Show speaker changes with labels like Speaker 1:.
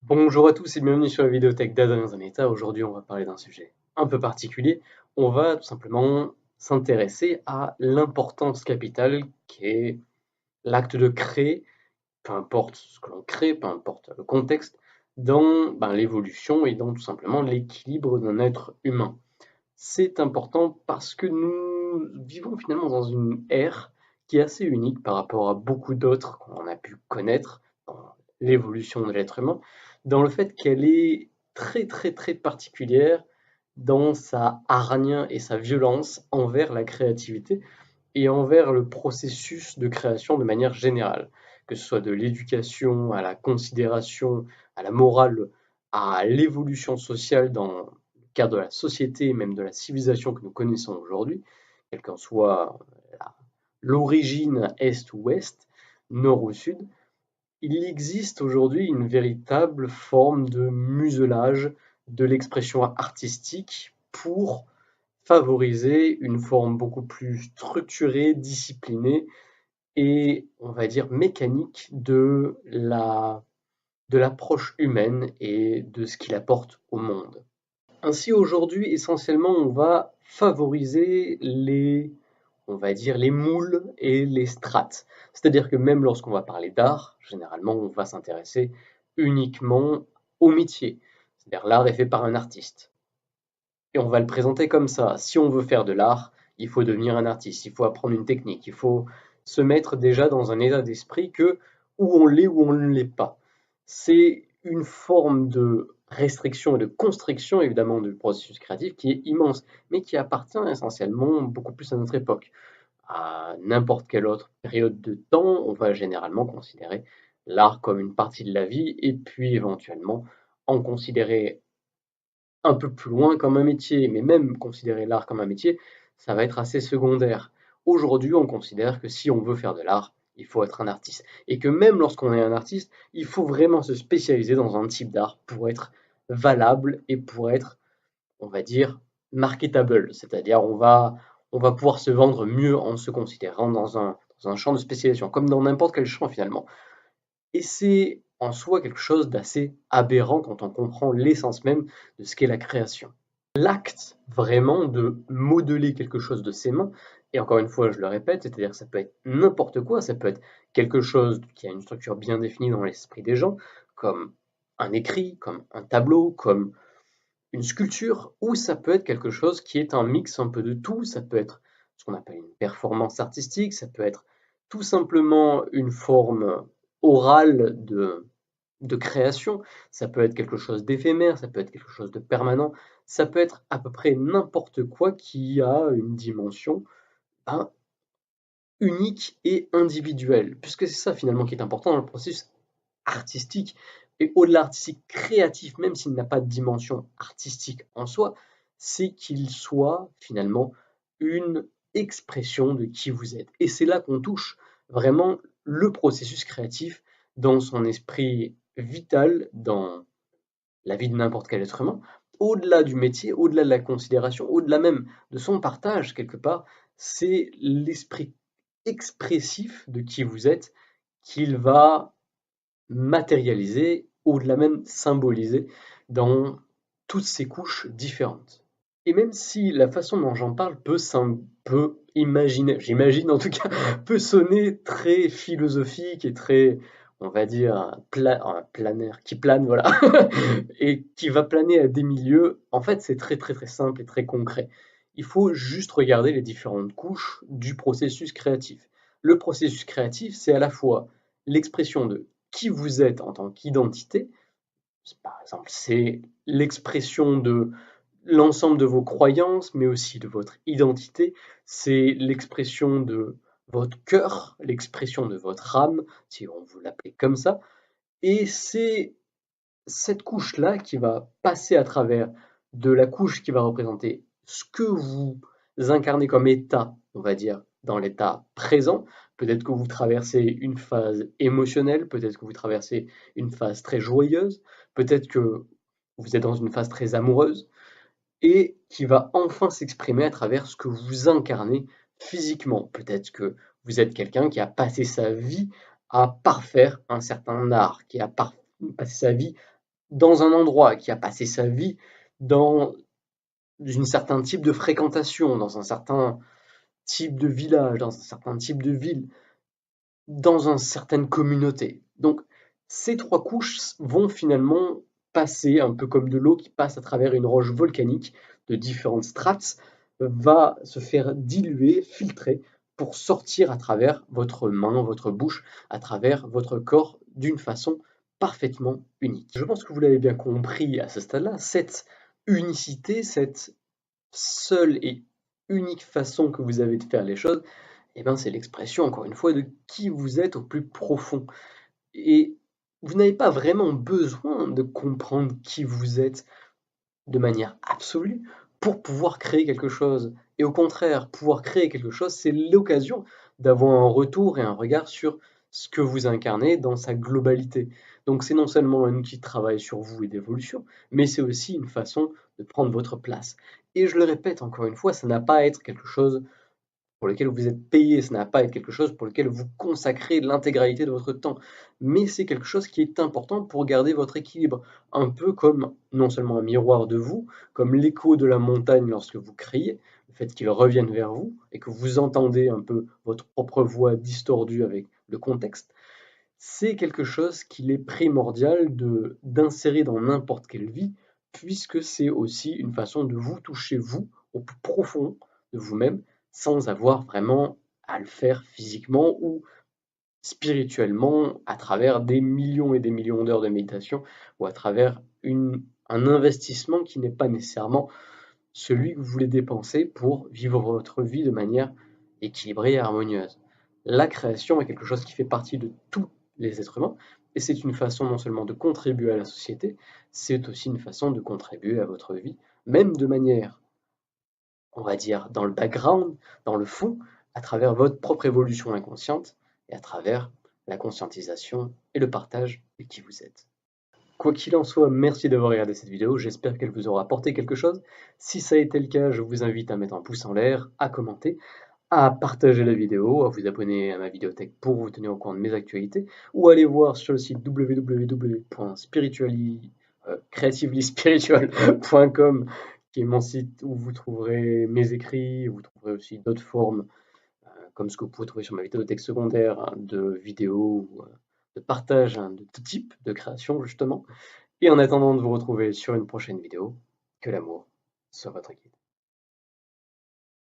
Speaker 1: Bonjour à tous et bienvenue sur la vidéothèque d'Adrien Zanetta. Aujourd'hui, on va parler d'un sujet un peu particulier. On va tout simplement s'intéresser à l'importance capitale qu'est l'acte de créer, peu importe ce que l'on crée, peu importe le contexte, dans l'évolution et dans tout simplement l'équilibre d'un être humain. C'est important parce que nous vivons finalement dans une ère qui est assez unique par rapport à beaucoup d'autres qu'on a pu connaître dans l'évolution de l'être humain, dans le fait qu'elle est très très très particulière dans sa hargne et sa violence envers la créativité et envers le processus de création de manière générale, que ce soit de l'éducation à la considération, à la morale, à l'évolution sociale dans le cadre de la société et même de la civilisation que nous connaissons aujourd'hui, quelle qu'en soit l'origine est ou ouest, nord ou sud, il existe aujourd'hui une véritable forme de muselage de l'expression artistique pour favoriser une forme beaucoup plus structurée, disciplinée et, on va dire, mécanique de l'approche humaine et de ce qu'il apporte au monde. Ainsi, aujourd'hui, essentiellement, on va favoriser on va dire, les moules et les strates. C'est-à-dire que même lorsqu'on va parler d'art, généralement, on va s'intéresser uniquement au métier. C'est-à-dire l'art est fait par un artiste. Et on va le présenter comme ça. Si on veut faire de l'art, il faut devenir un artiste, il faut apprendre une technique, il faut se mettre déjà dans un état d'esprit que ou on l'est ou on ne l'est pas. C'est une forme de restriction et de constriction évidemment du processus créatif qui est immense, mais qui appartient essentiellement beaucoup plus à notre époque. À n'importe quelle autre période de temps, on va généralement considérer l'art comme une partie de la vie et puis éventuellement en considérer un peu plus loin comme un métier, mais même considérer l'art comme un métier, ça va être assez secondaire. Aujourd'hui, on considère que si on veut faire de l'art, il faut être un artiste. Et que même lorsqu'on est un artiste, il faut vraiment se spécialiser dans un type d'art pour être valable et pour être, on va dire, marketable. C'est-à-dire, on va pouvoir se vendre mieux en se considérant dans un champ de spécialisation, comme dans n'importe quel champ finalement. Et c'est en soi quelque chose d'assez aberrant quand on comprend l'essence même de ce qu'est la création. L'acte vraiment de modeler quelque chose de ses mains, et encore une fois je le répète, c'est-à-dire que ça peut être n'importe quoi, ça peut être quelque chose qui a une structure bien définie dans l'esprit des gens, comme un écrit, comme un tableau, comme une sculpture, ou ça peut être quelque chose qui est un mix un peu de tout, ça peut être ce qu'on appelle une performance artistique, ça peut être tout simplement une forme orale de création, ça peut être quelque chose d'éphémère, ça peut être quelque chose de permanent, ça peut être à peu près n'importe quoi qui a une dimension ben, unique et individuelle, puisque c'est ça finalement qui est important dans le processus artistique, et au-delà artistique, créatif, même s'il n'a pas de dimension artistique en soi, c'est qu'il soit finalement une expression de qui vous êtes. Et c'est là qu'on touche vraiment le processus créatif dans son esprit vital, dans la vie de n'importe quel être humain, au-delà du métier, au-delà de la considération, au-delà même de son partage quelque part, c'est l'esprit expressif de qui vous êtes qu'il va matérialiser, au-delà même symboliser, dans toutes ces couches différentes. Et même si la façon dont j'en parle peut imaginer, j'imagine en tout cas, peut sonner très philosophique et très, on va dire, un planaire, qui plane, voilà, et qui va planer à des milieux, en fait, c'est très très très simple et très concret. Il faut juste regarder les différentes couches du processus créatif. Le processus créatif, c'est à la fois l'expression de qui vous êtes en tant qu'identité, par exemple, c'est l'expression de l'ensemble de vos croyances, mais aussi de votre identité. C'est l'expression de votre cœur, l'expression de votre âme, si on veut l'appeler comme ça. Et c'est cette couche-là qui va passer à travers de la couche qui va représenter ce que vous incarnez comme état, on va dire, dans l'état présent. Peut-être que vous traversez une phase émotionnelle, peut-être que vous traversez une phase très joyeuse, peut-être que vous êtes dans une phase très amoureuse, et qui va enfin s'exprimer à travers ce que vous incarnez physiquement. Peut-être que vous êtes quelqu'un qui a passé sa vie à parfaire un certain art, qui a passé sa vie dans un endroit, qui a passé sa vie dans un certain type de fréquentation, dans un certain type de village, dans un certain type de ville, dans une certaine communauté. Donc, ces trois couches vont finalement passer, un peu comme de l'eau qui passe à travers une roche volcanique de différentes strates, va se faire diluer, filtrer, pour sortir à travers votre main, votre bouche, à travers votre corps d'une façon parfaitement unique. Je pense que vous l'avez bien compris à ce stade-là, cette unicité, cette seule et unique façon que vous avez de faire les choses, eh ben, c'est l'expression, encore une fois, de qui vous êtes au plus profond. Et vous n'avez pas vraiment besoin de comprendre qui vous êtes de manière absolue pour pouvoir créer quelque chose. Et au contraire, pouvoir créer quelque chose, c'est l'occasion d'avoir un retour et un regard sur ce que vous incarnez dans sa globalité. Donc c'est non seulement un outil de travail sur vous et d'évolution, mais c'est aussi une façon de prendre votre place. Et je le répète encore une fois, ça n'a pas à être quelque chose pour lequel vous êtes payé, ça n'a pas à être quelque chose pour lequel vous consacrez l'intégralité de votre temps, mais c'est quelque chose qui est important pour garder votre équilibre, un peu comme non seulement un miroir de vous, comme l'écho de la montagne lorsque vous criez, le fait qu'il revienne vers vous et que vous entendez un peu votre propre voix distordue avec le contexte, c'est quelque chose qu'il est primordial d'insérer dans n'importe quelle vie, puisque c'est aussi une façon de vous toucher, vous, au plus profond de vous-même, sans avoir vraiment à le faire physiquement ou spirituellement à travers des millions et des millions d'heures de méditation ou à travers un investissement qui n'est pas nécessairement celui que vous voulez dépenser pour vivre votre vie de manière équilibrée et harmonieuse. La création est quelque chose qui fait partie de tous les êtres humains et c'est une façon non seulement de contribuer à la société, c'est aussi une façon de contribuer à votre vie, même de manière, on va dire, dans le background, dans le fond, à travers votre propre évolution inconsciente et à travers la conscientisation et le partage de qui vous êtes. Quoi qu'il en soit, merci d'avoir regardé cette vidéo, j'espère qu'elle vous aura apporté quelque chose. Si ça a été le cas, je vous invite à mettre un pouce en l'air, à commenter, à partager la vidéo, à vous abonner à ma vidéothèque pour vous tenir au courant de mes actualités, ou aller voir sur le site creativelyspiritual.com qui est mon site où vous trouverez mes écrits, vous trouverez aussi d'autres formes comme ce que vous pouvez trouver sur ma vidéothèque secondaire, hein, de vidéos ou de partage hein, de tout type de création justement. Et en attendant de vous retrouver sur une prochaine vidéo, que l'amour soit votre guide.